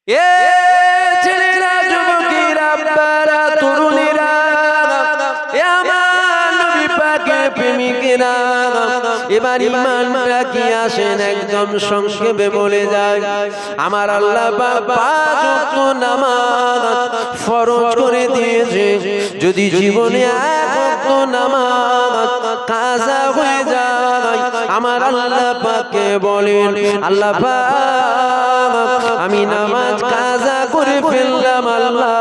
এ ছেলেরা, যুবকেরা, আব্বারা, তরুণীরা, এ আমার নবী পাকের প্রেমিকেরা, এবার ঈমানটা কি আসেন একদম সংক্ষেপে বলে যায়। আমার আল্লাহ পাক পাঁচ ওয়াক্ত নামাজ ফরজ করে দিয়েছে। যদি জীবনে এক ওয়াক্ত নামাজ কাজা হয়ে যায়, আমার আল্লাহ পাককে বলেন, আল্লাহ পাক আমি নামাজ কাজা করে ফেললাম, আল্লাহ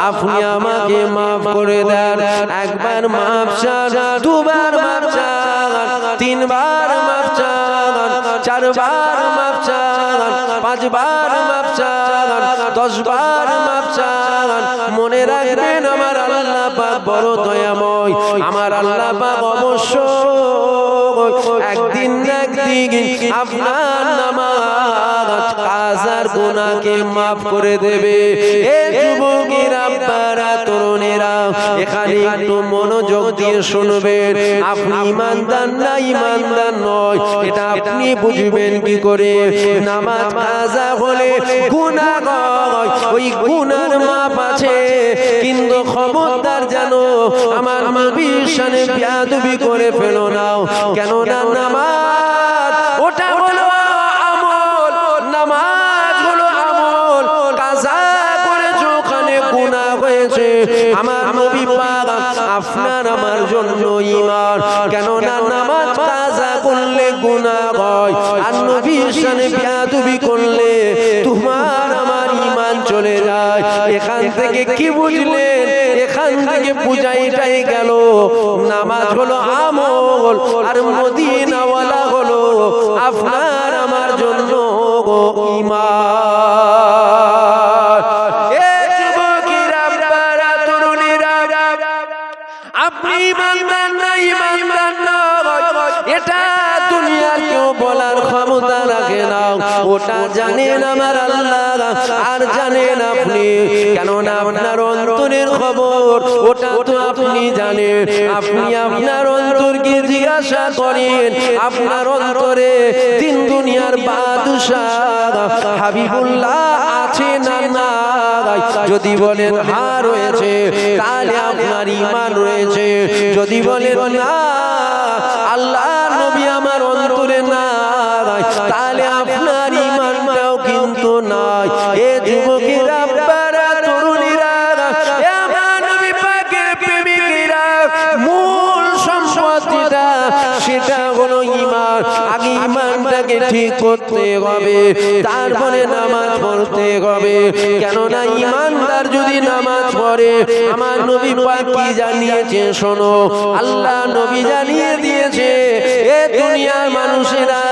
আপনি আমাকে মাফ করে দেন। একবার মাফ চান, দুবার মাফ চান, তিনবার মাফ চান, চারবার মাফ চান, পাঁচবার মাফ চান, 10 বার মাফ চান। মনে রাখবেন আমার আল্লাহ পাক বড় দয়াময়। আমার আল্লাহ পাক অবশ্য একদিন না একদিন আপনার নামাজ কাজার গুনাহকে মাফ করে দেবে। এ যুবকেরা, আব্বারা, তরুণেরা, এখানে একটু মনোযোগ দিয়ে শুনবেন। আপনি ঈমানদার না ঈমানদার নয় এটা আপনি বুঝবেন কি করে? নামাজ কাজা হলে গুনাহ হয়, ওই গুনার মাপ আছে, কিন্তু খবরদার জানো আমার নবীর শানে বেয়াদবি করে ফেলো না। কেন না নামাজ ওটা হলো আমল, নামাজ হলো আমল। কাজা করেছো, ওখানে গুনাহ হয়েছে। আমার নবী পাক আপনার আমার জন্য ঈমান, কেন না নামাজ কাজা করলে গুনাহ হয়, আর নবীর শানে বেয়াদবি করলে তোমার আমার ঈমান চলে যায়। এখান থেকে কি বুঝলেন? এখান থেকে বুঝাইটাই গেল নামাজ হলো আমল, আর মদিনাওয়ালা হলো আপনার আমার জন্য ঈমান। এ যুবকেরা, আব্বারা, তরুণীরা, আপনি ঈমানদার না ঈমানদার নয় এটা দুনিয়ার কেউ বলার ক্ষমতা রাখে না। ওটা জানেন আমার আল্লাহ, আর জানেন আপনি। কেননা আপনার অন্তরের খবর ওটা তো আপনি জানেন। আপনি আপনার অন্তরকে জিজ্ঞাসা করেন, আপনার অন্তরে তিন দুনিয়ার বাদশাহ হাবিবুল্লাহ আছে না নাই? যদি বলেন হ্যাঁ রয়েছে, তাহলে আপনার ঈমান রয়েছে। যদি বলেন না, আল্লাহ নবী আমার অন্তরে নাই, তাহলে আপনার ঈমানটাও কিন্তু নাই। এ যুবকেরা, আব্বারা, তরুণীরা, এ আমার নবী পাকের প্রেমিকেরা, মূল সম্পত্তিটা সেটা হলো ঈমান। আগে ঈমানটাকে ঠিক করতে হবে, তারপরে নামাজ পড়তে হবে। কেননা ঈমানদার যদি নামাজ পড়ে, আমার নবী পাক কি জানিয়েছে শোনো। আল্লাহ নবী জানিয়ে দিয়েছে, এ দুনিয়ার মানুষেরা,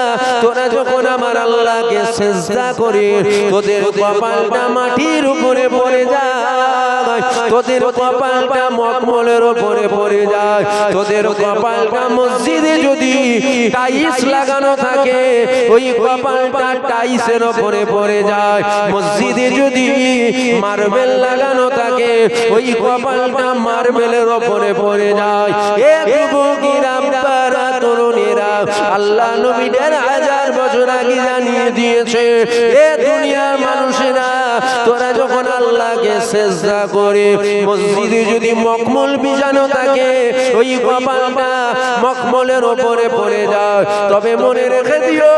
তোরা যখন আমার আল্লাহকে সিজদা করে তোদের কপালটা মাটির উপরে পড়ে যায়, তোদের কপালটা মখমলের উপরে পড়ে যায়, তোদের কপালটা মসজিদে যদি টাইলস লাগানো থাকে ওই কপালটা টাইলসের উপরে পড়ে যায়, মসজিদে যদি মার্বেল লাগানো থাকে ওই কপালটা মার্বেলের উপরে পড়ে যায়। এ যুবকেরা, আব্বারা, তরুণীরা, আল্লাহ নবী 1000 বছর আগে জানিয়ে দিয়েছে, এ দুনিয়ার মানুষেরা, তোরা যখন আল্লাহকে সিজদা করে মসজিদে যদি মখমল বিছানো থাকে ওই কপালটা মখমলের উপরে পড়ে যায়, তবে মনে রেখে দিও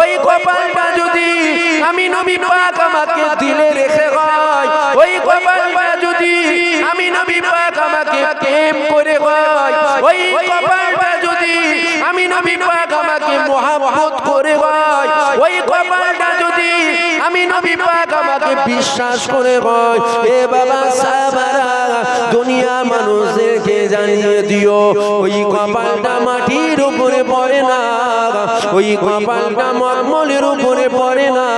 ওই কপালটা যদি আমি নবী পাক আমাকে দিলে রেখে হয়, ওই কপালটা যদি আমি নবী পাক আমাকে প্রেম করে হয়, ওই কপালটা যদি আমি নবী পাক আমাকে মহব্বত করে হয়, ওই কপালটা যদি আমি নবী পাক আমাকে বিশ্বাস করে হয়। এ বাবা সাহাবারা, দুনিয়া মানুষদেরকে জানিয়ে দিও ওই কপালটা মাটির উপরে পড়ে না, ওই কপালটা মখমলের উপরে পড়ে না,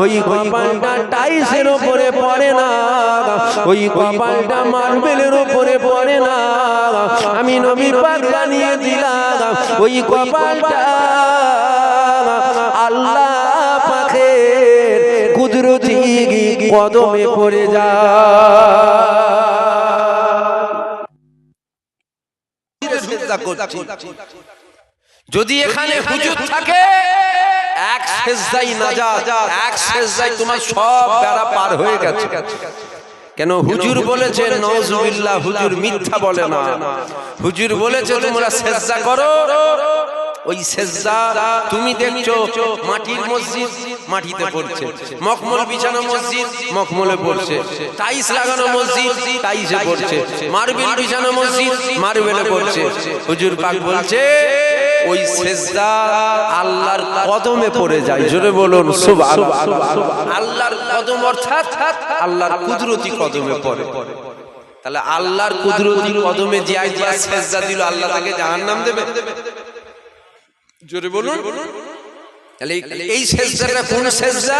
ওই কপালটা টাইলসের উপরে পড়ে না, ওই কপালটা মার্বেলের উপরে পড়ে না। আমি নবী পাক জানিয়ে দিলাম ওই কপালটা আল্লাহ পাকের কুদরতি কদমে পড়ে যায়। যদি এখানে হুজুর থাকে এক সেজদাই নাজাত, এক সেজদাই তোমার সব বেড়া পার হয়ে গেছে। কেন হুজুর বলেছেন নাউজুবিল্লাহ, হুজুর মিথ্যা বলে না। হুজুর বলেছে তোমরা সেজদা করো। ওই সেজদা তুমি দেখছো মাটির মসজিদ মাটিতে পড়ছে, মখমল বিছানো মসজিদ মখমলে পড়ছে, টাইলস লাগানো মসজিদ টাইলসে পড়ছে, মার্বেল বিছানো মসজিদ মার্বেলে পড়ছে। হুজুর পাক বলছে ওই সেজদা আল্লাহর কদমে পড়ে যায়। জোরে বলুন সুবহানাল্লাহ। আল্লাহর কদম অর্থাৎ আল্লাহর কুদরতি কদমে পড়ে। তাহলে আল্লাহর কুদরতি কদমে যে আইয়া সেজদা দিল, আল্লাহ তাকে জাহান্নাম দেবে? জোরে বলুন। তাহলে এই সেজদাটা কোন সেজদা?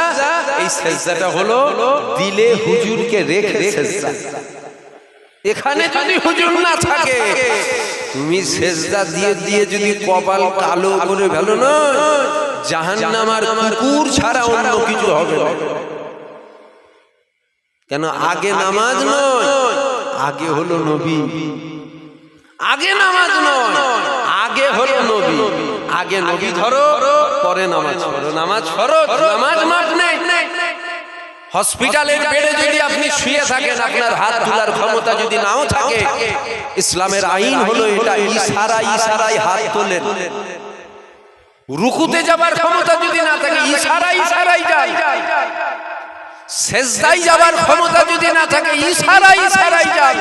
এই সেজদাটা হলো দিলে হুজুরকে রেখে সেজদা। এখানে যদি হুজুর না থাকে, তুমি সেজদা দিয়ে দিয়ে যদি কপাল কালো করে ফেলো না, জাহান্নাম আর কুকুর ছাড়া অন্য কিছু হবে না। কেন আগে নামাজ নয়, আগে হলো নবী। আগে নামাজ নয়, আগে হলো নবী। আগে নবী ধরো, পরে নামাজ পড়ো। নামাজ ফরজ, নামাজ মাপ নেই। হসপিটালের বেডে যদি আপনি শুয়ে থাকেন, আপনার হাত তোলার ক্ষমতা যদি নাও থাকে, ইসলামের আইন হলো এটা, ইশারায় হাত তোলেন। রুকুতে যাবার ক্ষমতা যদি না থাকে, ইশারায় যান। সেজদায় যাবার ক্ষমতা যদি না থাকে, ইশারায় যান।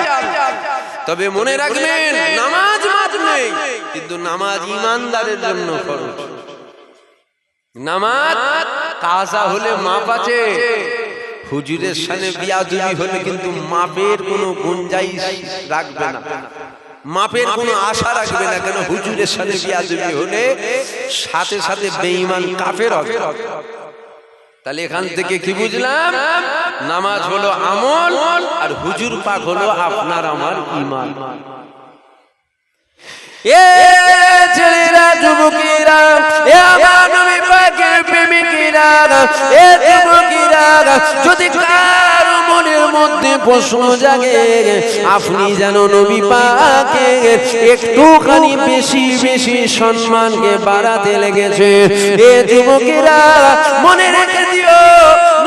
তবে মনে রাখবেন নামাজ মাপ নেই, কিন্তু নামাজ ঈমানদারের জন্য ফরজ। নামাজ কাজা হলে মাপ আছে। হুজুরের সামনে বিয়াদবি হলে কিন্তু মাপের কোনো গুঞ্জাইশ রাখবে না, মাপের কোনো আশা রাখবে না। কেন হুজুরের সামনে বিয়াদবি হলে সাথে সাথে বেঈমান কাফের হবে। তাহলে এখান থেকে কি বুঝলাম? নামাজ হলো আমল, আর হুজুর পাক হলো আপনার আমার ঈমান। এ ছেলেরা, যুবকেরা, এ আমার নবী পাকের প্রেমিকেরা, এ যুবকেরা, যদি কারো মনের মধ্যে প্রশ্ন জাগে আপনি যেন নবী পাকে একটুখানি বেশি বেশি সম্মানকে বাড়াতে লেগেছে, এ যুবকেরা মনে রেখে দিও,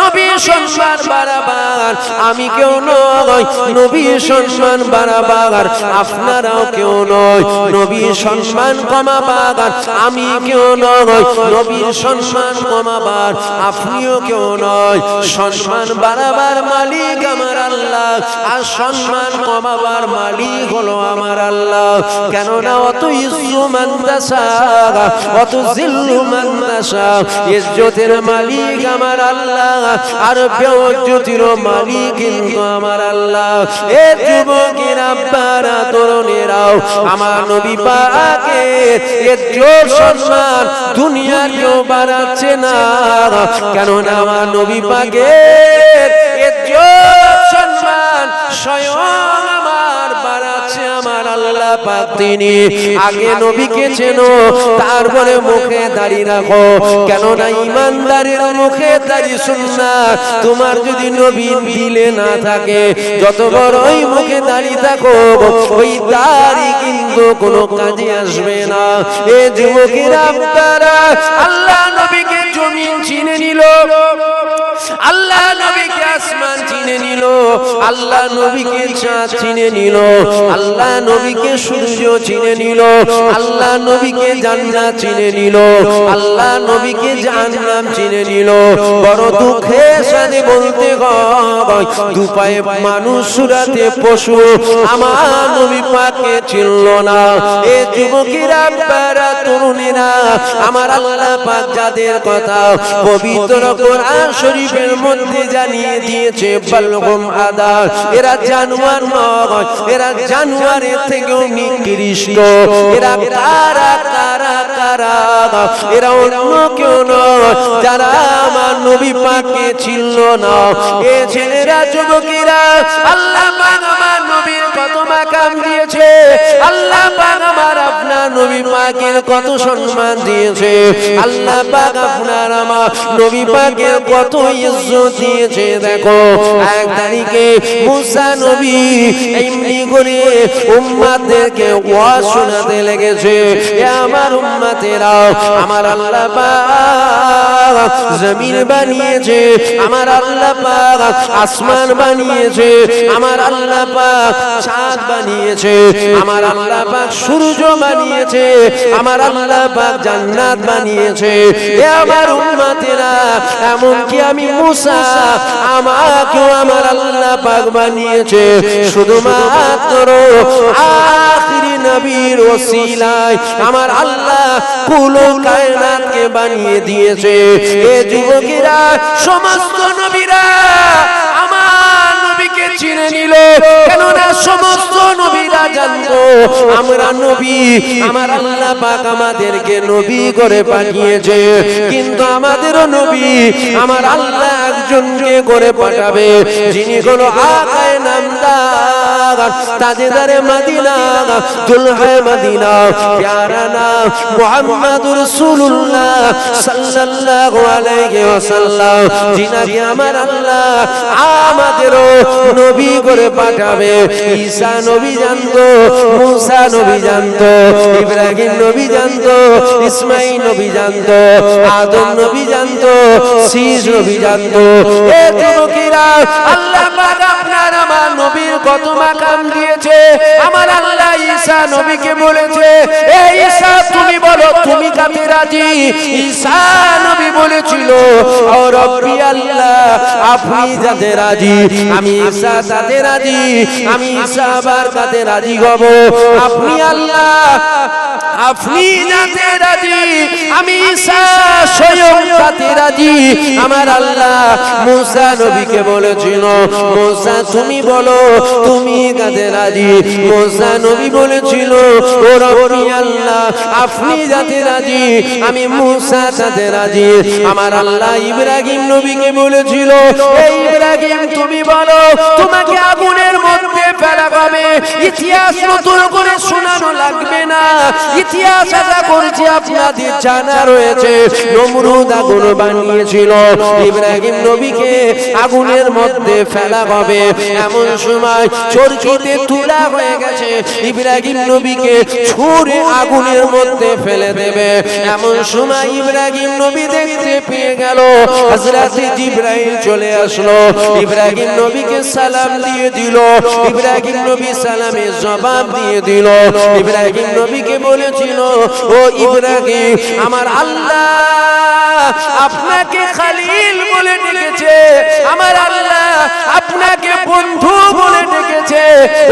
নবীর সম্মান বাড়াবার আমি কেউ নয়, নবীর সম্মান বাড়াবার আপনারাও কেউ নয়। নবীর সম্মান কমাবার আমি কেউ নয়, নবীর সম্মান কমাবার আপনিও কেউ নয়। সম্মান বাড়াবার মালিক আমার আল্লাহ, আর সম্মান কমাবার মালিক হলো আমার আল্লাহ। কেননা অত ইজ্জু মান তাশা, অত জিল্লু মান তাশা, ইজ্জতের মালিক আমার আল্লাহ, আর বেইজ্জতির মালিক কিন্তু আমার আল্লাহ। এ যুবকেরা, আব্বারা, তরুণেরাও, আমার নবী পাকের ইজ্জত সম্মান দুনিয়ার কেউ বাড়াচ্ছে না। কেননা আমার নবী পাকের ইজ্জত সম্মান স্বয়ং আমার বাড়াচ্ছে আমার আল্লাহ পাক। তিনি আগে নবীকে চেনো, তারপরে মুখে দাড়ি রাখো। কেননা ঈমানদারের মুখে দাড়ি সুন্নাত। তোমার যদি নবী দিলে না থাকে, যত বড়ই মুখে দাড়ি থাকো, ওই দাড়ি কিন্তু কোনো কাজে আসবে না। এ যুবকেরা, আপনারা আল্লাহ নবীকে জমিন চিনে নিল, আল্লাহ নবীকে আসমান চিনে নিল, আল্লাহ নবীকে চাঁদ চিনে নিল, আল্লাহ নবীকে সূর্য চিনে নিল, আল্লাহ নবীকে জান্নাত চিনে নিল, আল্লাহ নবীকে জাহান্নাম চিনে নিল। বড় দুঃখের সাথে বলতে হয়, দুপায়ে মানুষ সুরাতে পশু আমার নবী পাককে চিনল না। এ যুবকেরা, আব্বারা, তরুণেরা, আমার আল্লাহ পাক যাদের কথা পবিত্র কোরআন শরীফের মধ্যে জানিয়ে দিয়েছে, বালহুম আদাল, এরা জানোয়ার নয়, এরা জানোয়ারের থেকেও নিকৃষ্ট। এরা কারা কারা কারা? এরা অন্য কেউ নয়, যারা আমার নবী পাককে চিনল না। এ ছেলেরা, যুবকেরা, আল্লাহ পাক আমার নবীর কত মাকাম দিয়েছে, আল্লাহ পাক আমার আপনার নবী পাকের কত সম্মান দিয়েছে, আল্লাহ পাক আপনার আমার নবী পাকের কত ইজ্জত দিয়েছে। দেখো এক তারিখে মুসা নবী এমনি করে উম্মতদেরকে ওয়াজ শোনাতে লেগেছে, এ আমার উম্মতেরা, আমার আল্লাহ পাক জমিন বানিয়েছে, আমার আল্লাহ পাক আসমান বানিয়েছে, আমার আল্লাহ পাক চাঁদ বানিয়েছে, আমার আল্লাহ পাক সূর্য বানিয়েছে, আমার আল্লাহ পাক জান্নাত বানিয়েছে। এ আমার উম্মতেরা, এমনকি আমি মুসা আমাকেও আমার আল্লাহ পাক বানিয়েছে শুধুমাত্র আখিরি নবীর ওসিলায় আমার আল্লাহ কুল কায়নাতকে বানিয়ে দিয়েছে। এ যুবকেরা, সমস্ত নবীরা আমার নবীকে চিনে নিল, কেননা সমস্ত নবীরা জানতো আমরা নবী, আমার আল্লাহ পাক আমাদেরকে নবী করে পাঠিয়েছে, কিন্তু আমাদেরও নবী আমার আল্লাহ একজনকে করে পাঠাবে, যিনি হলো আকায়ে নামদার, তাজদারে মদিনা, দুলহায়ে মদিনা, প্যারা নাম মুহাম্মাদুর রাসূলুল্লাহ সাল্লাল্লাহু আলাইহি ওয়াসাল্লাম, যিনাকে আমার আল্লাহ আমাদেরও নবী করে পাঠাবে। ঈসা নবী জানতো, মুসা নবী জানতো, ইব্রাহিম নবী জানতো, ইসমাঈল নবী জানতো, আদম নবী জানতো, শীষ নবী জানতো। এ যুবকেরা, আল্লাহ পাক আপনার আমার নবীর কত মাকাম দিয়েছে। আমার আল্লাহ ঈসা নবীকে বলেছে, এ ঈসা তুমি বলো তুমি কাতে রাজি। ঈসা নবী বলেছিল, ও রব্বি আল্লাহ, আপনি যাতে রাজি আমি ঈসা তাতে রাজি, আমি ঈসা আবার কাতে রাজি হব। আপনি আল্লাহ, আপনি যাতে রাজি আমি ঈসা স্বয়ং তাতে রাজি। আমার আল্লাহ মুসা নবীকে বলেছিল, মুসা তুমি বলো তুমি কাতে রাজি। মুসা নবী বলেছিল, ও রব্বি আল্লাহ, আপনি যাতে রাজি আমি মুসা তাতে রাজি। আমার আল্লাহ ইব্রাহিম নবীকে বলেছিল, এই ইব্রাহিম তুমি বলো তোমাকে আগুনের মধ্যে ফেলা হবে। ইতিহাস নতুন করে শোনানো লাগবে না, ইতিহাস আশা করছি আপনাদের জানা রয়েছে। নমরুদ আগুন বানিয়েছিল, ইব্রাহিম নবীকে আগুনের মধ্যে ফেলা হবে, এমন সময় চরকিতে তুলা হয়ে গেছে, ইব্রাহিম নবীকে ছুঁড়ে আগুনের মধ্যে ফেলে দেবে। এমন সময় ইব্রাহিম নবী দেখতে পেয়ে গেল হযরত জিবরাইল চলে আসলো, ইব্রাহিম নবীকে সালাম দিয়ে দিল। ইব্রাহিম নবী সালামের জবাব দিয়ে দিল। ইব্রাহিম নবীকে বলেছিল, ও ইব্রাহিম, আমার আল্লাহ আপনাকে খলিল বলে ডেকেছে, আমার আল্লাহ আপনাকে বন্ধু বলে ডেকেছে।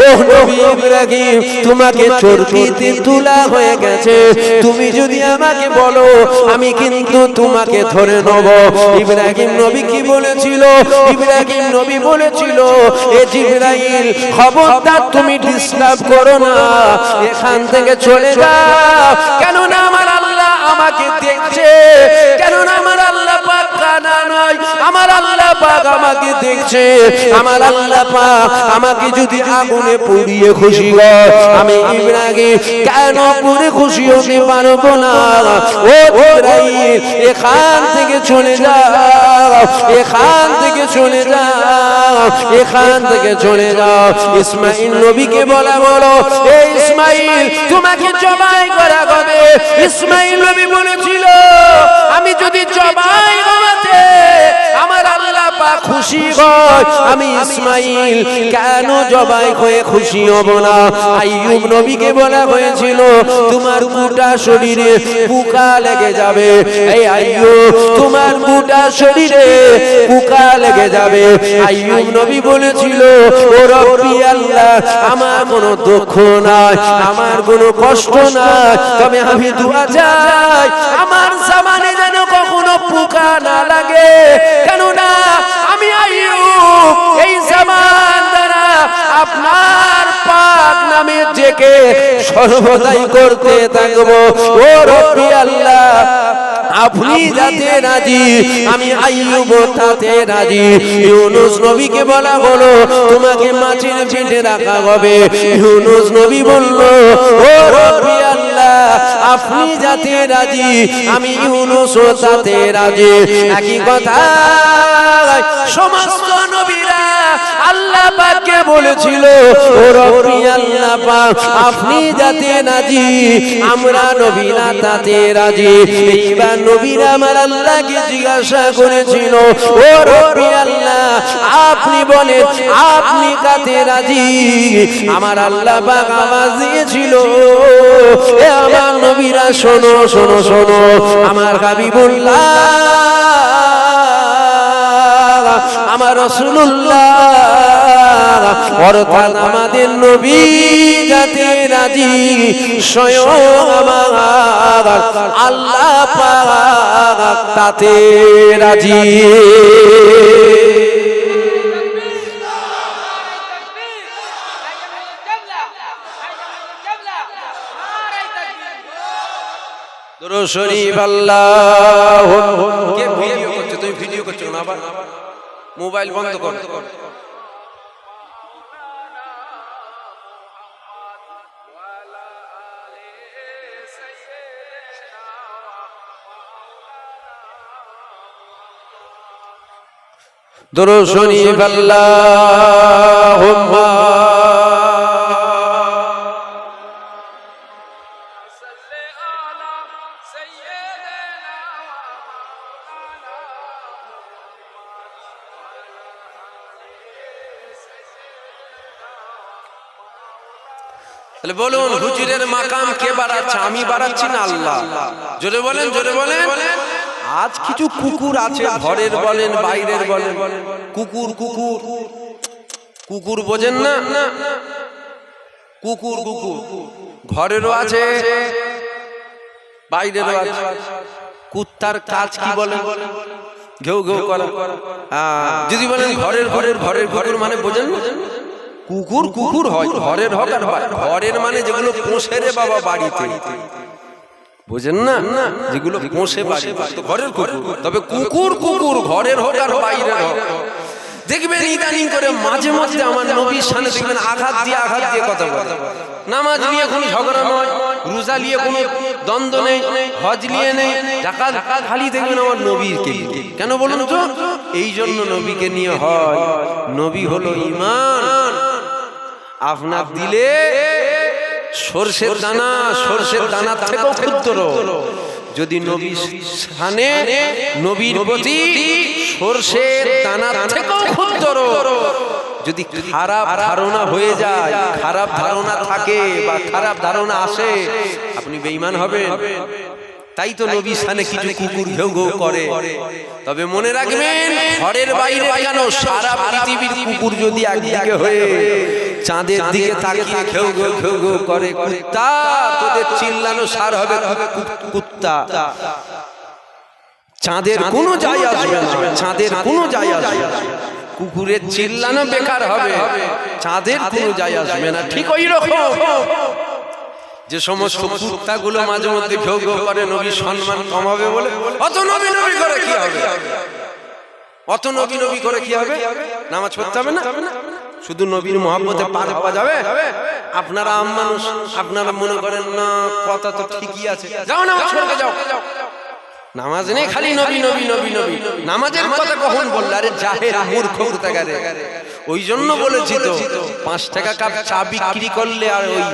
ও নবী ইব্রাহিম, তোমাকে চরকিতে তুলা হয়ে গেছে, তুমি যদি আমাকে বলো আমি কিন্তু তোমাকে ধরে নেব। ইব্রাহিম নবী কি বলেছিল? ইব্রাহিম নবী বলেছিল, এ জিবরাইল খবরদার তুমি ডিস্টার্ব করো না, এখান থেকে চলে যাও, কেননা আমার আল্লাহ আমাকে দেখছে, কেননা আমার আল্লাহ পাক কানা নয়, আমার আল্লাহ পাক আমাকে দেখছে। আমার আল্লাহ পাক আমাকে যদি আগুনে পুড়িয়ে খুশি হয়, আমি ইব্রাহিম কেন পুড়ে খুশি হতে পারবো না? ও জিবরাইল, এখান থেকে চলে যাও, এখান থেকে চলে যাও, এখান থেকে চলে যাও। ইসমাঈল নবীকে বলো, এই ইসমাঈল তোমাকে জবাই করা হবে। ইসমাঈল নবী বলেছিল, আমি যদি জবাই হতে আমার আল্লাহ পাক খুশি হয়, আমি ইসমাঈল কেন জবাই হয়ে খুশি হব না? আইয়ুব নবীকে বলা হয়েছিল, তোমার গোটা শরীরে পোকা লেগে যাবে। এই আইয়ুব, তোমার গোটা শরীরে পোকা লেগে যাবে। আইয়ুব নবী বলেছিল, ও রব্বি আল্লাহ, আমার কোনো দুঃখ নাই, আমার কোনো কষ্ট নাই, তবে আমি দোয়া চাই আমার জামানে যেন কখনো পোকা না লাগে, কেননা আমি আইয়ুব এই জামান দ্বারা আপনার পাক নামে ডেকে সর্বদাই করতে থাকবো। ও রব্বি আল্লাহ, আপনি যাতে রাজি আমি আইয়ুব তাতে রাজি। ইউনুস নবীকে বলা হলো তোমাকে মাছের পেটে রাখা হবে। ইউনুস নবী বলল ও রব্বি আল্লাহ আপনি যাতে রাজি আমি ইউনুসও তাতে রাজি। একই কথা সমস্ত নবীরা আল্লাহ পাককে বলেছিল ও রব্বি আল্লাহ পাক আপনি যাতে রাজি আমরা নবীরা তাতে রাজি। এইবার নবীরা আমার আল্লাহকে জিজ্ঞাসা করেছিল ও রব্বি আল্লাহ আপনি বলেন আপনি কাতে রাজি। আমার আল্লাহ পাক আওয়াজ দিয়েছিল এ আমার নবীরা শোনো শোনো শোনো আমার হাবিবুল্লাহ আমার রাসূলুল্লাহ অর্থাৎ আমাদের নবী যাতে রাজি স্বয়ং আমার আল্লাহ পাক তাতে রাজি। দরুদ শরীফ আল্লাহ কে ভিডিও করছে তুমি ভিডিও করছো না আবার মোবাইল বন্ধ কর। দরুদ শরীফ আল্লাহুম্মা তাহলে বলুন হুজুরের মাকাম কে বাড়াচ্ছে? আমি বাড়াচ্ছি না আল্লাহ? জোরে বলেন জোরে বলেন। আজ কিছু কুকুর আছে ঘরের বলেন বাইরের বলেন কুকুর কুকুর কুকুর বোঝেন না কুকুর কুকুর ঘরেরও আছে বাইরেরও আছে। কুত্তার কাজ কি বলেন? ঘেউ ঘেউ করা। যদি বলেন ঘরের ঘরের ঘরের ঘরের মানে বোঝেন না কুকুর কুকুর হয় ঘরের হোক আর ঘরের মানে যেগুলো পোষে রে বাবা বাড়িতে বুঝেন না যেগুলো পোষে বাড়ি তো ঘরের কুকুর। তবে কুকুর কুকুর ঘরের হোক আর বাইরের হোক দেখবেন ইদানিং করে মাঝে মধ্যে আমার নবীর সামনে দেখবেন আঘাত দিয়ে কথা বলে। নামাজ নিয়ে কোনো ঝগড়া নয়, রোজা নিয়ে কোনো দ্বন্দ্ব নেই, হজ নিয়ে নেই, যাকাত খালি দেখবেন আমার নবীকে। কেন বলুন তো? এই জন্য নবীকে নিয়ে হয়। নবী হলো ঈমান। আপনার দিলে সরষের দানা থেকেও ক্ষুদ্র। যদি নবীর শানে নবীর প্রতি সরষের দানা থেকেও ক্ষুদ্র যদি খারাপ ধারণা হয়ে যায়, খারাপ ধারণা থাকে বা খারাপ ধারণা আসে, আপনি বেঈমান হবেন। তাই তো নবীর শানে কিছু কুকুর ঘেউ ঘেউ করে। তবে মনে রাখবেন ঘরের বাইরে কেন সারা পৃথিবীর কুকুর যদি একদিকে হয়ে চাঁদের দিকে তাকিয়ে ঘেউ ঘেউ ঘেউ ঘেউ করে, কুত্তা তোদের চিল্লানো সার হবে কুত্তা। চাঁদের কোনো যায় আসবে না, চাঁদের কোনো যায় আসবে না। কুকুরের চিল্লানো বেকার হবে, চাঁদের কোনো যায় আসবে না। ঠিক ওই রকম যে সমস্ত কুত্তাগুলো মাঝে মধ্যে ঘেউ ঘেউ করে নবীর সম্মান কমাবে বলে, অত নবী নবী করে কি হবে? অত নবী নবী করে কি হবে? নামাজ পড়তে হবে না? শুধু নবীর মহব্বতে পার হওয়া যাবে? আপনারা আম মানুষ, আপনারা মনে করেন না কথা তো ঠিকই আছে, যাও নামাজ পড়তে যাও। নামাজ নেই, খালি নবী নবী নবী নবী। নামাজের কথা কখন বললে? আরে জাহেল মূর্খ কোথাকারে। ওই জন্য বলেছি তো 5 টাকা কাপ চা বিক্রি করলে আর ওই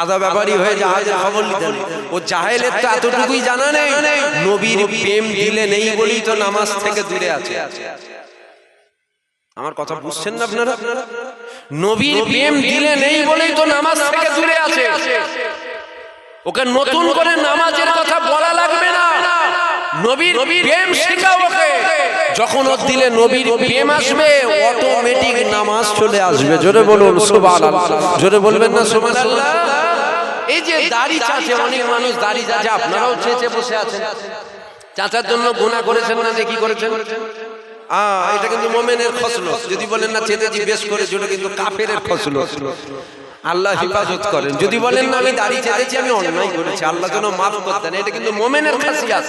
আদা ব্যাপারী হয়ে জাহাজের খবর নিতে নেই। ও জাহেলের তো এতটুকুই জানা নেই নবীর প্রেম দিলে নেই বলেই তো নামাজ থেকে দূরে আছে। আমার কথা বুঝছেন না আপনারা? নবীর প্রেম দিলে নেই বলেই তো নামাজ থেকে দূরে আছে। ওকে নতুন করে নামাজের কথা বলা লাগবে না, নবীর প্রেম শেখাও ওকে। যখন ওর দিলে নবীর প্রেম আসবে অটোমেটিক নামাজ চলে আসবে। জোরে বলুন সুবহানাল্লাহ। জোরে বলবেন না সুবহানাল্লাহ? এই যে দাড়ি চাচে, অনেক মানুষ দাড়ি চাচে, আপনারাও চেঁচে বসে আছেন। চাচার জন্য গুনাহ করেছেন না, কি করেছেন? এটা কিন্তু মুমিনের খসলত। যদি বলেন না চেঁচেছি বেশ করে, জোরে কিন্তু কাফেরের খসলত। আল্লাহ হেফাজত করেন। যদি বলেন না আমি দাড়ি চেঁচেছি, আমি অন্যায় করেছি, আল্লাহ যেন মাফ করে দেন। এটা কিন্তু মুমিনের খাসিয়াত।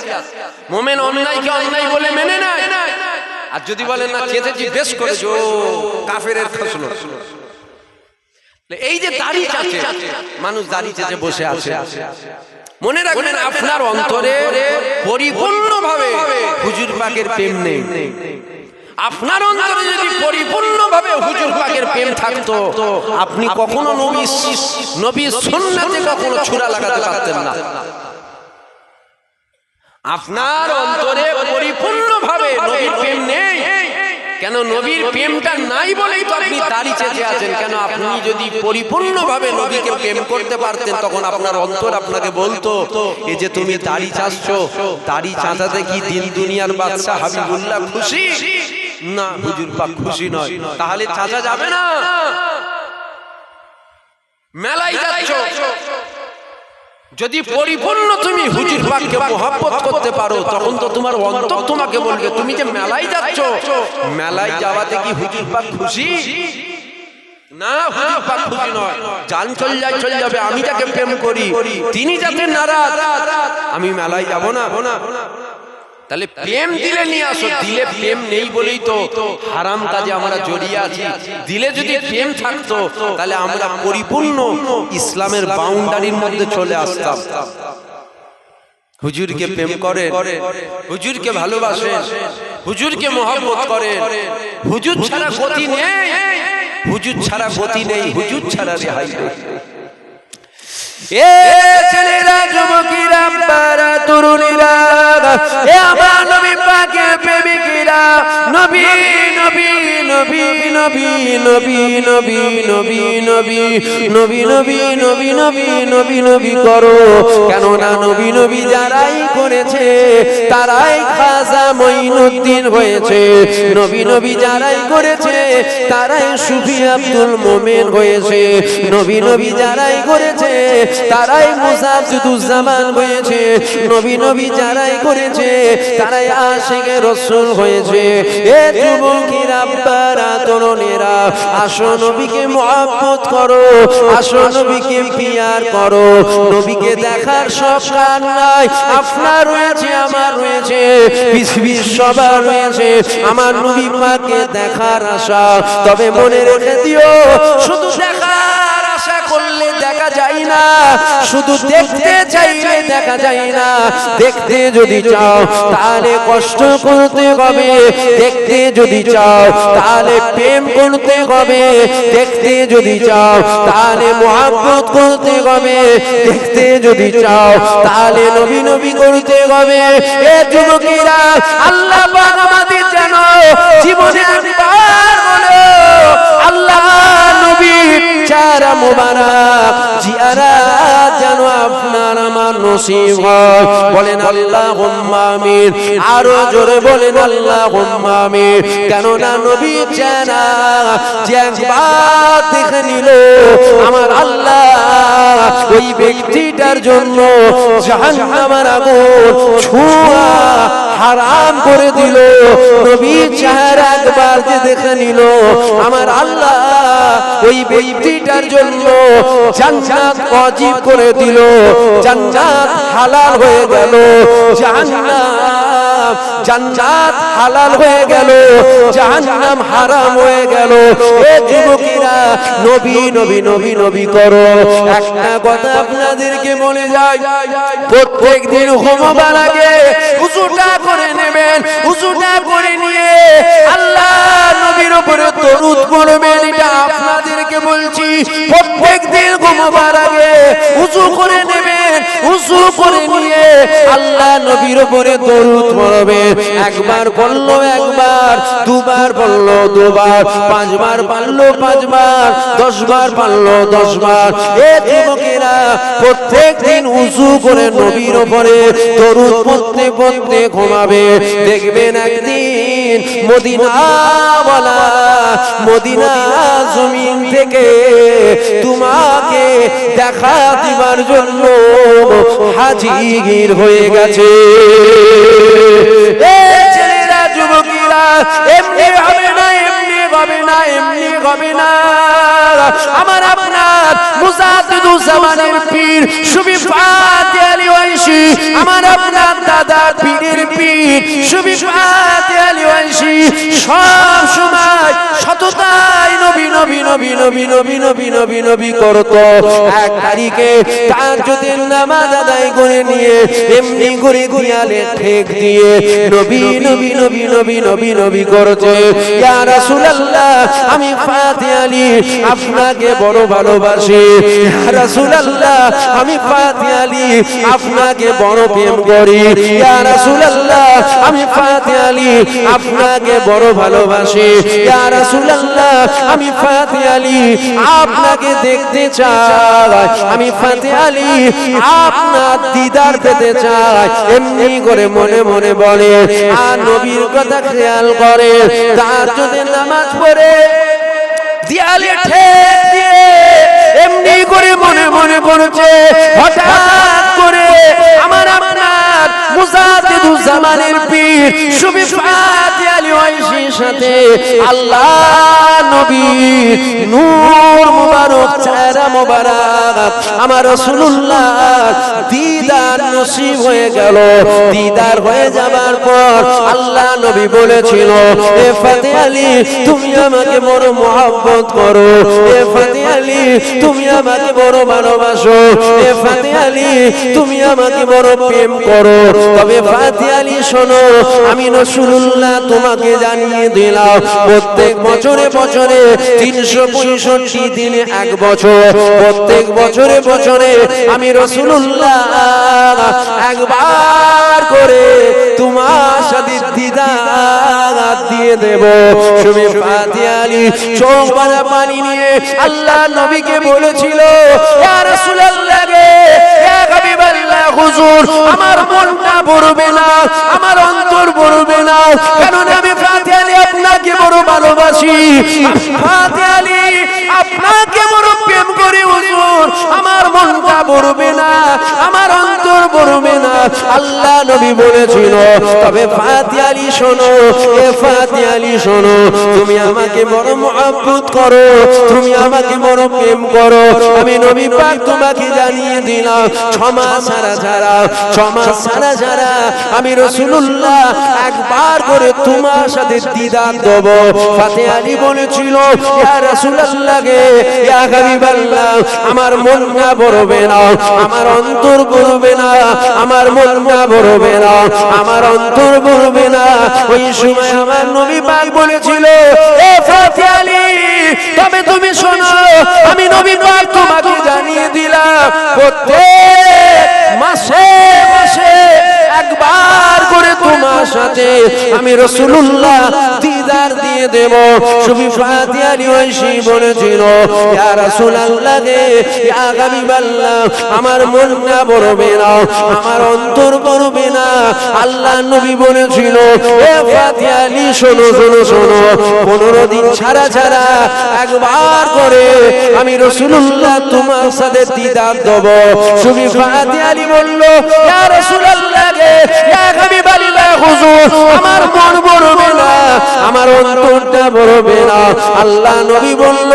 মুমিন অন্যায়কে অন্যায় বলে মেনে নেয়। আর যদি বলেন না চেঁচেছি বেশ করেছো, কাফেরের খাসলত। এই যে দাড়ি চাচে মানুষ, দাড়ি চেঁচে বসে আছে, মনে রাখবেন আপনার অন্তরে পরিপূর্ণভাবে হুজুর পাকের প্রেম নেই। আপনার অন্তরে যদি পরিপূর্ণভাবে হুজুর পাকের প্রেম থাকতো, আপনি কখনো নবীর সুন্নাতে কখনো ছুরা লাগাতে পারতেন না। আপনার অন্তরে পরিপূর্ণভাবে নবীর প্রেম নেই। কেন নবীর প্রেমটা নাই বলেই তো আপনি দাড়ি চেঁচে আছেন। কেন আপনি যদি পরিপূর্ণভাবে নবীকে প্রেম করতে পারতেন, তখন আপনার অন্তর আপনাকে বলতো এই যে তুমি দাড়ি চাচ্ছো, দাড়ি চাঁচাতে কি দিন দুনিয়ার বাদশা হাবিবুল্লাহ খুশি? না, হুজুর পাক খুশি নয়, তাহলে চাচা যাবে না। মেলায় যাচ্ছ, যদি পরিপূর্ণ তুমি হুজুর পাককে মহব্বত করতে পারো, তখন তো তোমার অন্তর তোমাকে বলবে তুমি যে মেলায় যাচ্ছ, মেলায় যাওয়াতে কি হুজুর পাক খুশি? না, হুজুর পাক খুশি নয়। জান চল যাবে, আমি যাকে প্রেম করি তিনি যাতে নারাজ, আমি মেলায় যাব না। তাহলে প্রেম দিলে নিয়ে আসো। দিলে প্রেম নেই বলেই তো হারাম কাজে আমরা জড়িয়ে আছি। দিলে যদি প্রেম থাকতো, তাহলে আমরা পরিপূর্ণ ইসলামের বাউন্ডারির মধ্যে চলে আসতাম। হুজুরকে প্রেম করে, হুজুরকে ভালোবাসেন, হুজুরকে মহব্বত করেন। হুজুর ছাড়া গতি নেই, হুজুর ছাড়া গতি নেই, হুজুর ছাড়া রেহাই নেই। এ ছেলেরা, যুবকেরা, বারা, তরুণীরা, এ আমার নবী পাকের প্রেমিকেরা, নবী নবী নবী নবী নবী নবী নবী নবী নবী নবী নবী নবী নবী নবী করো। কেননা নবী নবী যারাই করেছে তারাই খাজা মঈনুদ্দিন হয়েছে। নবী নবী যারাই করেছে তারাই সুফি আব্দুল মোমেন হয়েছে। নবী নবী যারাই করেছে তারাই মুজাদ্দিদুজ্জামান হয়েছে। নবী নবী যারাই করেছে তারাই আশিকে রাসূল হয়েছে। এ যুবকেরা, বারা, তরুণেরা, আসো নবীকে মহব্বত করো, আসো নবীকে পিয়ার করো। নবীকে দেখার শখ কার নাই? আপনার রয়েছে, আমার রয়েছে, পৃথিবীর সবার রয়েছে আমার নবী পাককে দেখার আশা। তবে মনে রেখে দিও, শুধু দেখার আশা করলে দেখা যায় না, শুধু দেখতে চাইলে দেখা যায় না। দেখতে যদি চাও তাহলে কষ্ট করতে হবে, দেখতে যদি চাও তাহলে প্রেম করতে হবে, দেখতে যদি চাও তাহলে মহব্বত করতে হবে, দেখতে যদি চাও তাহলে নবী নবী করতে হবে। এ যুবকেরা, আল্লাহ পাক আমাদের যেন জীবনে একবার বলো আল্লাহ নবীর চারা মোবারক জিয়ারত যেন আপনার আমার নসিব হয়। বলেন আল্লাহুম্মা আমিন। আরো জোরে বলেন আল্লাহুম্মা আমিন। কেননা নবী চানা যে একবার দেখে নিল আমার আল্লাহ ওই ব্যক্তিটার জন্য জাহান্নামের আগুন ছোঁয়া হারাম করে দিল। নবী চেহারা একবার যে দেখে নিল আমার আল্লাহ ওই ব্যক্তিটার জন্য জান্নাত ওয়াজিব করে দিল। জান্নাত হালাল হয়ে গেল, জান্নাত হালাল হয়ে গেল, জাহান্নাম হারাম হয়ে গেল। এ যুবকেরা, নবী নবী নবী নবী করো। একটা কথা আপনাদেরকে বলে যাই, প্রত্যেক দিন ঘুমাবার আগে উযুটা করে নেবেন। উযুটা করে নিয়ে আল্লাহ নবীর উপরে দরুদ পড়বেন। এটা আপনাদেরকে বলছি, প্রত্যেক দিন ঘুমাবার আগে উযু করে নেবেন। উযু করে নিয়ে আল্লাহ নবীর উপরে দরুদ পড়বেন। একবার পড়লো একবার, দুবার পড়লো দুবার, পাঁচবার পড়লো পাঁচবার, 10 বার পড়লো 10 বার। এ যুবকেরা, প্রত্যেক দিন উযু করে নবীর উপরে দরুদ পড়তে পড়তে ঘুমাবে। দেখবেন একদিন মদিনাওয়ালা মদিনা জমিন থেকে তোমাকে দেখা দিবার জন্য হাজির হয়ে গেছে। এ ছেলেরা, যুবকেরা, এমনি হবে না, এমনি হবে না, এমনি হবে না। আমার আপনার মুজাদ্দিদুজ জামানের পীর সুফি ফাতে আলী ওয়াইসি, আমার আপনার দাদা পীরের পীর সুফি ফাতে আলী ওয়াইসি সব সময় সততায় নবী নবী নবী নবী নবী নবী নবী নবী করতো। এক তারিখে তাহাজ্জুদের নামাজ আদায় করে নিয়ে এমনি করে দেয়ালে ঠেক দিয়ে নবী নবী নবী নবী নবী নবী করছে, ইয়া রাসূলুল্লাহ আমি ফাতে আলী আপনাকে বড় ভালোবাসি, ইয়া রাসূলুল্লাহ আমি ফাতে আলী আপনাকে বড় প্রেম করি, ইয়া রাসূলুল্লাহ আমি ফাতে আলী আপনাকে বড় ভালোবাসি, ইয়া রাসূলুল্লাহ আমি ফাতে আলী আপনাকে দেখতে চাই, আমি ফাতে আলী আপনার দিদার পেতে চাই। এমনি করে মনে মনে বলে আর নবীর কথা খেয়াল করে তাহাজ্জুদের নামাজ পড়ে দেয়ালে ঠেক দিয়ে এমনি করে মনে মনে করছে। হঠাৎ করে আমার আপনার মুজাদ্দিদুজ জামানের পীর সুফি ফাতে আলী ওয়াইসির সাথে আল্লাহ নবীর নূর মুবারক চেহারা মুবারক আমার রাসূলুল্লাহ দিদার নসিব হয়ে গেল। দিদার হয়ে যাবার পর আল্লাহ নবী বলেছিল, এ ফাতে আলী তুমি আমাকে বড় মহব্বত করো, এ ফাতে আলী তুমি আমাকে বড় ভালোবাসো, এ ফাতে আলী তুমি আমাকে বড় প্রেম করো। তবে ফাতে আলী শোনো, আমি রাসূলুল্লাহ তোমাকে জানিয়ে দিলাম প্রত্যেক বছরে বছরে 365 দিনে এক বছর, প্রত্যেক বছরে বছরে আমি রাসূলুল্লাহ একবার করে তোমার সাথে দিদার দিয়ে দেব। সুফি ফাতে আলী চোখ ভরা পানি নিয়ে আল্লাহ নবীকে বলেছিল, ইয়া রাসূলুল্লাহ গে, ইয়া হাবিবাল্লাহ হুজুর আমার মনটা ভরবে না, আমার অন্তর ভরবে না, কারণ আমি ফাতে আলী আপনাকে বড় ভালোবাসি, ফাতে আলী আপনাকে বড় প্রেম করি হুজুর, আমার মনটা ভরবে না, আমার অন্তর ভরবে না। আল্লাহ নবী বলেছিল, তবে ফাতে আলী শোনো, এ ফাতে আলী শোনো, তুমি আমাকে বড় মহব্বত করো, তুমি আমাকে বড় প্রেম করো, আমি নবী পাক তোমাকে জানিয়ে দিলাম 6 মাস ছাড়া আমি রাসূলুল্লাহ একবার করে তোমার সাথে দিদার দেব। ফাতে আলী বলেছিল, ইয়া রাসূলুল্লাহ গে, ইয়া হাবিবাল্লাহ আমার মন না ভরবে না, আমার অন্তর ভরবে না, আমার মন না ভরবে না, আমার অন্তর ভরবে না। ওই সময় আমার নবী পাক বলেছিল, এ ফাতে আলী তবে তুমি শোনো, আমি নবী পাক তোমাকে জানিয়ে দিলাম প্রত্যেক মাসে মাসে একবার করে তোমার সাথে আমি রাসূলুল্লাহ দিদার দিয়ে দেব। সুফি ফাতে আলী ওয়াইসি বলেছিল, ইয়া রাসূলুল্লাহ গে, ইয়া হাবিবাল্লাহ আমার মন না ভরবে না, আমার অন্তর ভরবে না। আল্লাহ নবী বলেছিল, এ ফাতে আলী শোনো শোনো শোনো, 15 দিন ছাড়া একবার করে আমি রাসূলুল্লাহ তোমার সাথে দিদার দেব। সুফি ফাতে আলী বলল, ইয়া রাসূলুল্লাহ গে, ইয়া হাবিবাল্লাহ হুজুর আমার মন ভরবে না, আমার অন্তরটা ভরবে না। আল্লাহ নবী বলল,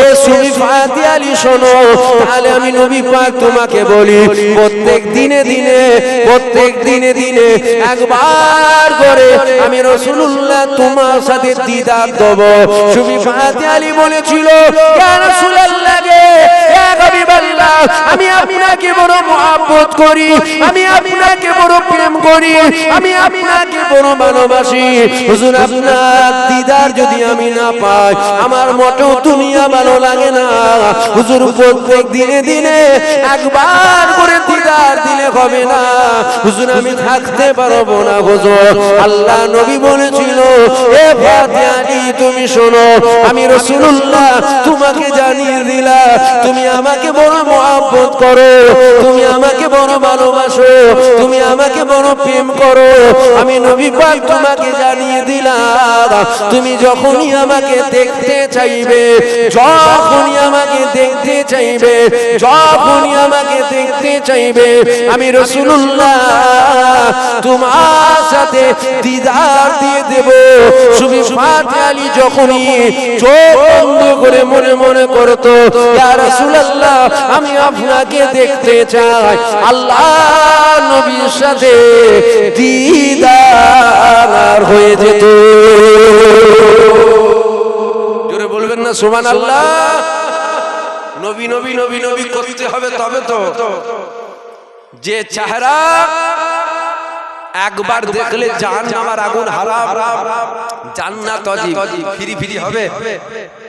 এ সুফি ফাতে আলী শোনো, তাহলে আমি নবী পাক তোমাকে বলি প্রত্যেক দিনে দিনে একবার করে আমি রাসূলুল্লাহ তোমার সাথে দিদার দেব। সুফি ফাতে আলী বলেছিল, ইয়া রাসূলুল্লাহ গে, ইয়া হাবিবাল্লাহ আমি আপনাকে বড় মহব্বত করি, আমি আপনাকে বড় প্রেম করি, আমি আপনাকে বড় ভালোবাসি। হুজুর আপনার দিদার যদি আমি না পাই আমার মোটেও দুনিয়া ভালো লাগে না। হুজুর প্রত্যেক দিনে একবার করে দিদার দিলে হবে না, হুজুর আমি থাকতে পারবো না হুজুর। আল্লাহ নবী বলেছিল, এ ফাতে আলী তুমি শোনো, আমি রাসূলুল্লাহ তোমাকে জানিয়ে দিলাম তুমি আমাকে বড় মহব্বত করো, তুমি আমাকে বড় ভালোবাসো, তুমি আমাকে বড় প্রেম করো। আমি নবী পাক তোমাকে জানিয়ে দিলাম তুমি যখনই আমাকে দেখতে চাইবে, যখনই আমাকে দেখতে চাইবে, যখনই আমাকে দেখতে চাইবে, আমি রাসূলুল্লাহ তোমার সাথে দিদার দিয়ে দেব। সুবি ফাতে আলী যখনই চোখ বন্ধ করে মনে মনে করতো ইয়া রাসূলুল্লাহ আমি আপনাকে দেখতে চাই, আল্লাহ নবীর সাথে দিদার হয়ে যেত। জোরে বলবেন না সুবহানাল্লাহ। নবী নবী নবী নবী করতে হবে তবে তো। যে চেহারা একবার দেখলে জাহান্নামের আগুন হারাম, জান্নাত ওয়াজিব, ফিরি ফিরি হবে,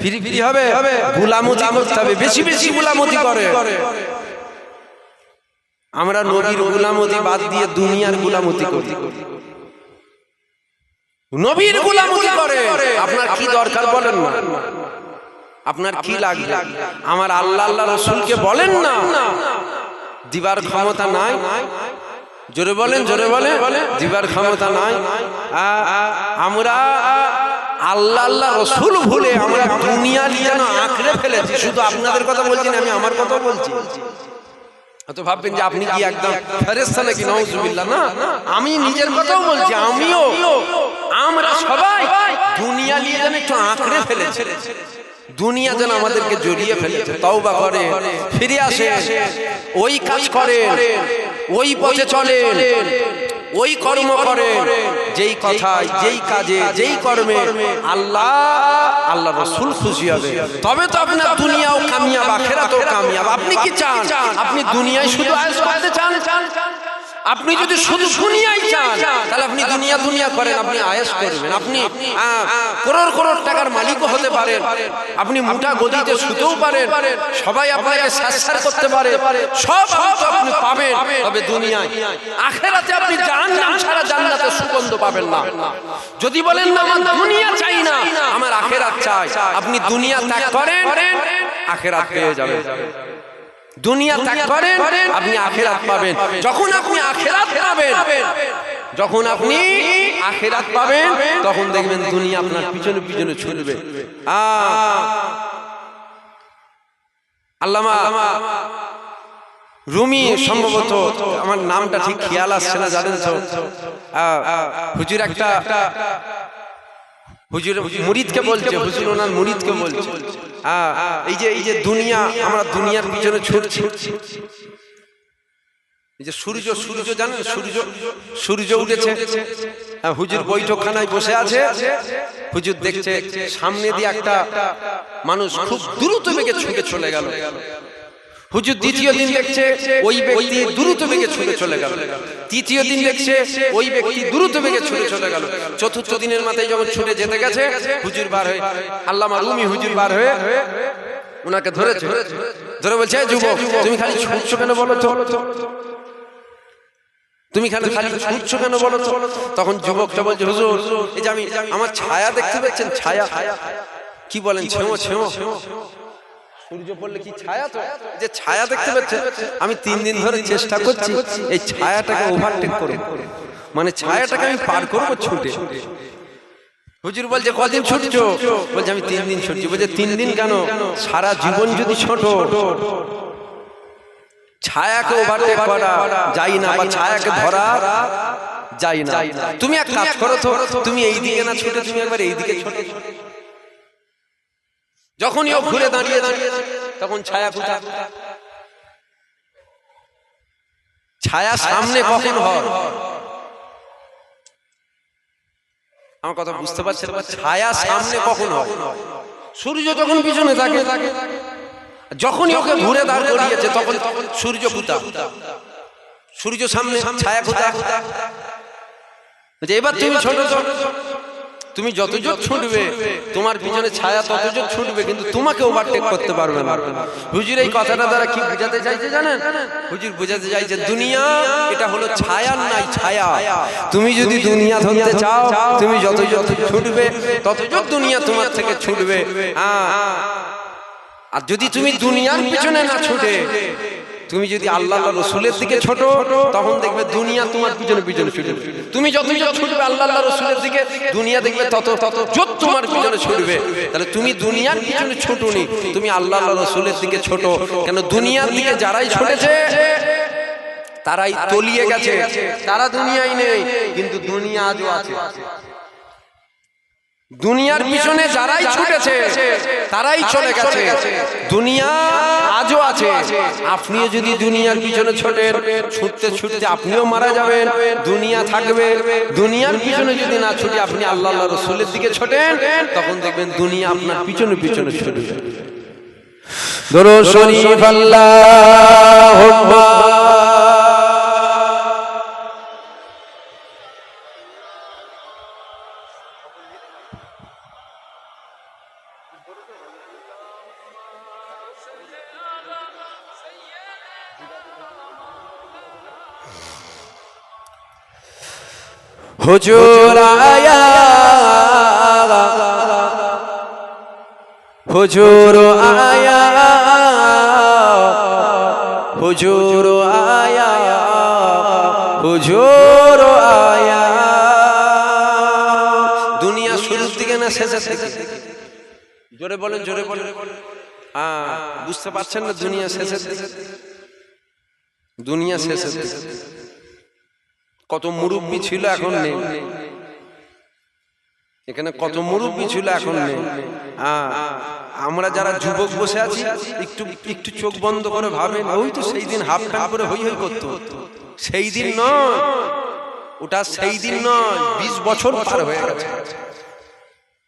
ফিরি ফিরি হবে, গোলামতি করতে হবে, বেশি বেশি গোলামতি করে। আমরা নবীর গোলামতি বাদ দিয়ে দুনিয়ার গোলামতি করি, নবীর গোলামতি করে। আপনার কি দরকার বলেন না, আপনার কি লাগবে? আমার আল্লাহ আল্লাহ রাসূলকে বলেন না দিবার ক্ষমতা নাই? জোরে বলেন, জোরে বলেন, দিবার ক্ষমতা নাই। আমরা আল্লাহ আল্লাহ রাসূল ভুলে আমরা দুনিয়া নিয়ে আঁকড়ে ফেলেছি। শুধু আপনাদের কথা বলছি না, আমি আমার কথা বলছি। তো ভাববেন যে আপনি কি একদম ফেরেশতা নাকি, নাউজুবিল্লাহ। না, আমি নিজের কথাও বলছি, আমিও, আমরা সবাই দুনিয়া নিয়ে যেন একটু আঁকড়ে ফেলেছি। দুনিয়া যেন আমাদেরকে জড়িয়ে ফেলেছে। তওবা করে ফিরে আসে, ওই কাজ করে, ওই পথে চলে, ওই কর্ম করে যেই কথায়, যেই কাজে, যেই কর্মে আল্লাহ আল্লাহ রাসূল খুশি হবে। তবে তো আপনার দুনিয়াও কামিয়াব, আখিরাতও কামিয়াব। আপনি কি চান? আপনি দুনিয়ায় শুধু আয়েশ করতে চান? আপনি যদি শুধু দুনিয়ায় চান তাহলে আপনি দুনিয়া দুনিয়া করেন, আপনি আয়েশ করবেন, আপনি করোড় করোড় টাকার মালিকও হতে পারেন, আপনি মোটা গদিতে শুতেও পারেন, সবাই আপনাকে সাজসার করতে পারে, সব আপনি পাবেন। তবে দুনিয়ায়, আখিরাতে আপনি জাহান্নাম ছাড়া জান্নাতের সুগন্ধ পাবেন না। যদি বলেন না আমার দুনিয়া চাই না, আমার আখিরাত চাই, আপনি দুনিয়া ত্যাগ করেন, আখিরাত পেয়ে যাবেন। দুনিয়া ত্যাগ করেন, আপনি আখিরাত পাবেন। যখন আপনি আখিরাত পাবেন, যখন আপনি আখিরাত পাবেন, তখন দেখবেন দুনিয়া আপনার পিছনে পিছনে ছুটবে। আল্লামা রুমি, সম্ভবত আমার নামটা ঠিক খেয়াল আসছে না, জানেন তো, হুজুর একটা হুজুর মুরিদকে বলছে, হুজুর ওনার মুরিদকে বলছে এই যে দুনিয়া, আমরা দুনিয়ার পিছনে ছুটছি। এই যে সূর্য, সূর্য জানেন, সূর্য উঠেছে, হুজুর বৈঠকখানায় বসে আছে, হুজুর দেখছে সামনে দিয়ে একটা মানুষ খুব দ্রুত বেগে ছুটে চলে গেল। হুজুর দ্বিতীয় দিন দেখছে ওই ব্যক্তি দ্রুত বেগে ছুটে চলে গেল। তৃতীয় দিন দেখছে ওই ব্যক্তি দ্রুত বেগে ছুটে চলে গেল। চতুর্থ দিনের মাথায় যখন ছুটে যেতে গেছে, হুজুর বার হয়ে, আল্লামা রুমি হুজুর বার হয়ে ওনাকে ধরেছে, ধরে বলছে যুবক তুমি খালি ছুটছো কেন বলো তো, তুমি খালি ছুটছো কেন বলো তো। তখন যুবকটা বলছে হুজুর এই যে আমি আমার ছায়া দেখতে পাচ্ছেন, ছায়া কি বলেন, ছেমো ছেমো, সূর্য পড়লে কি ছায়া, তো যে ছায়া দেখতে পাচ্ছেন, আমি 3 দিন ধরে চেষ্টা করছি এই ছায়াটাকে ওভারটেক করব, মানে ছায়াটাকে আমি পার করব ছুটে। হুজুর বলছে কদিন ছুটছো? বলছে আমি 3 দিন ছুটছি। বলছে 3 দিন কেন, সারা জীবন যদি ছোট, ছায়াকে ওভারটেক করা যায় না বা ছায়াকে ধরা যায় না। তুমি এক কাজ করো তো, তুমি এই দিকে না ছুটে তুমি একবার এই দিকে ছোটো। যখনই ও ঘুরে দাঁড়িয়ে দাঁড়িয়ে তখন ছায়া কোথায়? ছায়া সামনে কখন হয়? আমার কথা বুঝতে পারছেন? ছায়া সামনে কখন হয়? সূর্য যখন পিছনে থাকে। যখনই ওকে ঘুরে দাঁড় করিয়েছে তখন সূর্য কোথায়? সূর্য সামনে, ছায়া কোথায়? এবার তুমি ছোট, তুমি যত জোর ছুটবে তোমার পিছনে ছায়া তত জোর ছুটবে, কিন্তু তোমাকে ওভারটেক করতে পারবে না। হুজুর এই কথাটা দ্বারা কি বোঝাতে চাইছে জানেন? হুজুর বোঝাতে চাইছে দুনিয়া এটা হলো ছায়ার নাই ছায়া। তুমি যদি দুনিয়া ধরতে চাও, তুমি যত জোর ছুটবে তত জোর দুনিয়া তোমার থেকে ছুটবে। আর যদি তুমি দুনিয়ার পিছনে না ছুটে তুমি যদি আল্লাহ রসুলের দিকে ছোট, তখন দেখবে দুনিয়া তোমার পিছনে পিছনে ছুটবে। তুমি যত ছুটবে আল্লাহ রসুলের দিকে, দুনিয়া দেখবে তত যত তোমার পিছনে ছুটবে। তাহলে তুমি দুনিয়ার পিছনে ছোটনি, তুমি আল্লাহ রসুলের দিকে ছোট। কেন দুনিয়ার দিকে যারাই ছুটেছে তারাই তলিয়ে গেছে, তারা দুনিয়ায় নেই, কিন্তু দুনিয়া আজও আছে। দুনিয়ার পিছনে যারাই ছুটেছে তারাই চলে গেছে, দুনিয়া আজও আছে। আপনিও যদি দুনিয়ার পিছনে ছোটেন, ছুটতে ছুটতে আপনিও মারা যাবেন, দুনিয়া থাকবে। দুনিয়ার পিছনে যদি না ছুটে আপনি আল্লাহ রসুলের দিকে ছোটেন, তখন দেখবেন দুনিয়া আপনার পিছনে পিছনে ছুটবে। দরুদ শরীফ আল্লাহুম্মা হুজুর আয়া, হুজুর আয়া, হুজুর আয়া, হুজুর আয়া। দুনিয়া শুরুর দিকে না শেষের দিকে? জোরে বলেন, জোরে বলেন। বুঝতে পারছেন না? দুনিয়া শেষের দিকে, দুনিয়া শেষের দিকে। কত মুরব্বী ছিল এখন নেই এখানে, কত মুরব্বী ছিল এখন নেই। আমরা যারা যুবক বসে আছি, একটু একটু চোখ বন্ধ করে ভাবেন, ওই তো সেই দিন হাফ প্যান্ট করে হই হই করতো। সেই দিন নয় ওটা, সেই দিন নয়, 20 বছর পার হয়ে গেছে।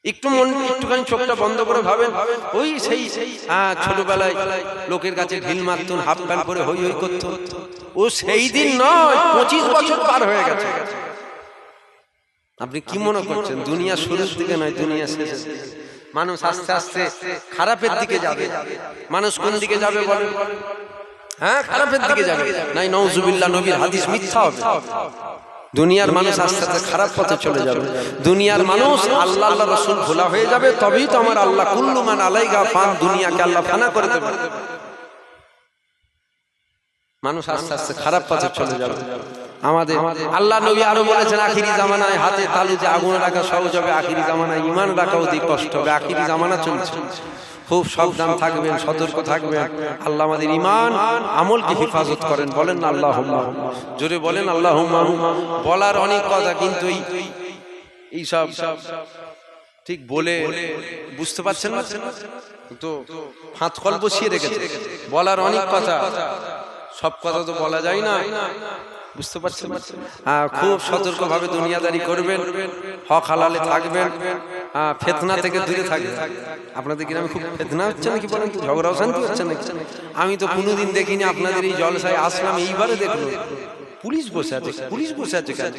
একটুখানি চোখটা বন্ধ করে ভাবেন, ওই সেই ছোটবেলায় লোকের কাছে ঢিল মারতুন, হাফ প্যান্ট করে হই হই করতো। ও সেই দিন নয়, 25 বছর পার হয়ে গেছে। আপনি কি মনে করছেন দুনিয়া শুরুর দিকে নয়, দুনিয়া শেষের দিকে? মানুষ আস্তে আস্তে খারাপের দিকে যাবে। মানুষ কোন দিকে যাবে বলেন? খারাপের দিকে যাবে। নাই নাউজুবিল্লাহ, নবীর হাদিস মিথ্যা হবে। দুনিয়ার মানুষ আস্তে আস্তে খারাপ পথে চলে যাবে। দুনিয়ার মানুষ আল্লাহ রাসূল ভোলা হয়ে যাবে, তবেই তো আমার আল্লাহ কুল্লু মান আলাইহা ফান, দুনিয়াকে আল্লাহ ফানা করে দেবে। মানুষ আস্তে আস্তে খারাপ পথে চলে যাবে। আমাদের আল্লাহ নবী আরো বলেছেন, আখিরি জামানায় হাতে তালুতে আগুন রাখা সহজ হবে, আখিরি জামানায় ঈমান রাখা অধিক কষ্ট হবে। আখিরি জামানা চলছে, খুব সাবধান থাকবেন, সতর্ক থাকবেন। আল্লাহ আমাদের ঈমান আমলকে হেফাজত করেন। বলেন না আল্লাহুম্মা, জোরে বলেন আল্লাহুম্মা। বলার অনেক কথা, কিন্তু এই সব ঠিক বলে বুঝতে পারছেন না, তো হাত কল বসিয়ে রেখেছে। বলার অনেক কথা, সব কথা তো বলা যায় না, বুঝতে পারছেন? খুব সতর্ক ভাবে দুনিয়াদারি করবেন, হক হালালে থাকবেন, ফিতনা থেকে দূরে থাকবেন। আপনাদের গ্রামে খুব ফিতনা হচ্ছে নাকি বলেন তো? ঝগড়া অশান্তি হচ্ছে নাকি? আমি তো কোনোদিন দেখিনি, আপনাদের এই জলসায় আসলাম, এইবারে দেখলো পুলিশ বসে আছে। পুলিশ বসে আছে কেন?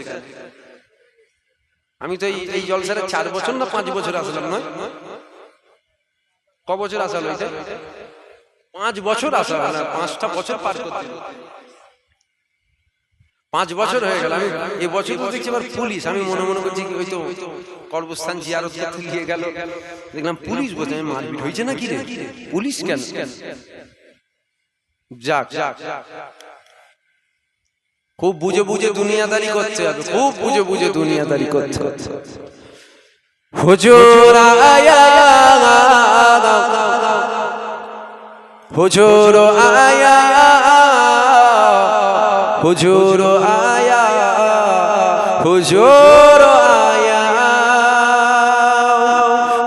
আমি তো এই জলসারে 4 বছর না 5 বছর আসলাম, নয় ক বছর আসল হয়েছে? 5 বছর আসা, 5টা বছর পার করতে, 5 বছর হয়ে গেল। আমি এবছর তো দেখছি আবার পুলিশ। আমি মনে মনে করছি ওই তো কর্মস্থান জিয়ারত করতে গিয়ে গেল, দেখলাম পুলিশ বসে। আমি মারপিট হয়েছে নাকি রে? পুলিশ কেন? যাক, খুব বুঝে বুঝে দুনিয়াদারি করতে হবে, খুব বুঝে বুঝে দুনিয়াদারি করতে হবে। হুজুর আয়া, হুজুর আয়া, হুজুর আয়া, হুজুর আয়া,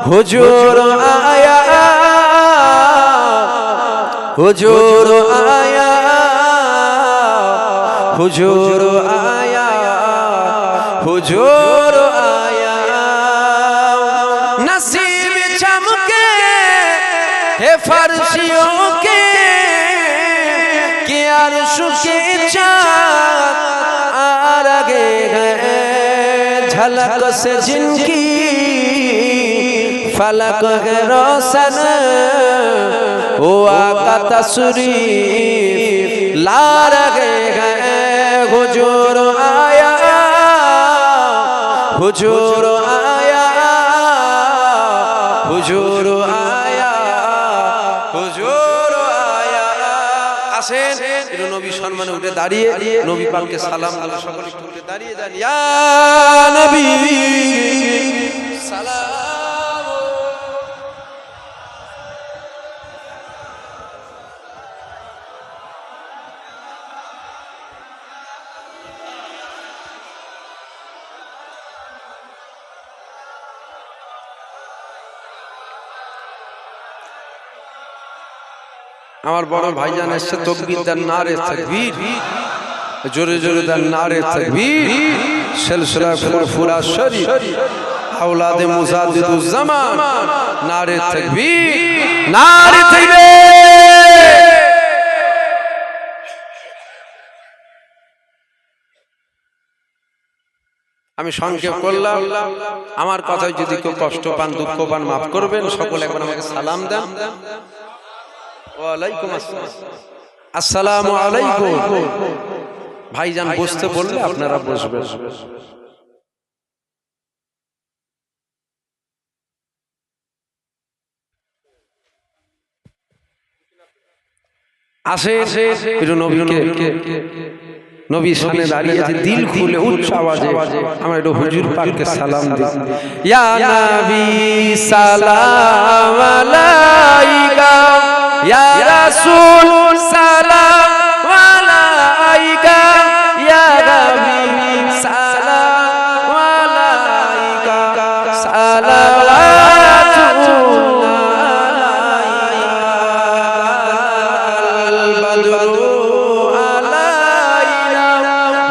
হুজুর আয়া, হুজুর আয়া, হুজুর আয়া, হুজুর আয়া। नसीब चमके है फर्शियों के अर्श के चाँद आ रहे हैं, झलक से जिनकी फलक है रोशन, वो आका तशरीफ ला रहे हैं। हुजूर आया, हुजूर आया, हुजूर आया, हुजूर आया। আসেন একটু নবী সম্মানে উঠে দাঁড়িয়ে নবী পাককে সালাম আল্লাহ সকলে উঠে দাঁড়িয়ে যান ইয়া নবী সালাম। আমার বড় ভাইজান এসে তাকবীর দেন নারে তাকবীর জোরে জোরে দেন নারে তাকবীর সিলসিলা ফুরফুরা শরীফ আওলাদে মুজাদ্দিদুজ জামান নারে তাকবীর নারে তাকবীর। আমি সংক্ষেপ করলাম, আমার কথায় যদি কেউ কষ্ট পান দুঃখ পান মাফ করবেন। সকলে একবার আমাকে সালাম দেন। ওয়ালাইকুম আসসালাম। আসসালামু আলাইকুম। ভাইজান বসতে বললে আপনারা বসবেন। আসে একটু নবীকে নবীর সামনে দাঁড়িয়ে আছে দিল খুলে উচ্চ আওয়াজে আমরা একটু হুজুর পাককে সালাম দিই। ইয়া নবী সালাম আলাইকা ইয়া রাসূল সালাম আলাইকা ইয়া নবী সালাম আলাইকা সালাওয়াতুল্লাহ বদরু আলাইনা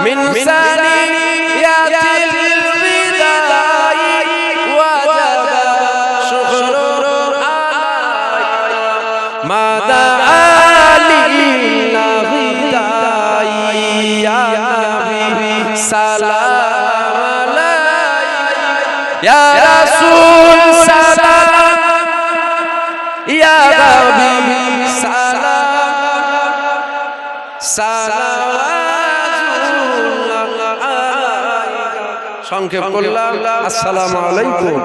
মিন সানিয়াতিল বিদাই ওয়াজাবা শুকরু আলাইনা মাদা আলিল্লাহি দাই ইয়া নবী সালাম আলাইকা ইয়া রাসূল সালাম ইয়া নবী সালাম সালাওয়াতুল্লাহ আলাইকা। সংক্ষেপ করলাম। আসসালামু আলাইকুম।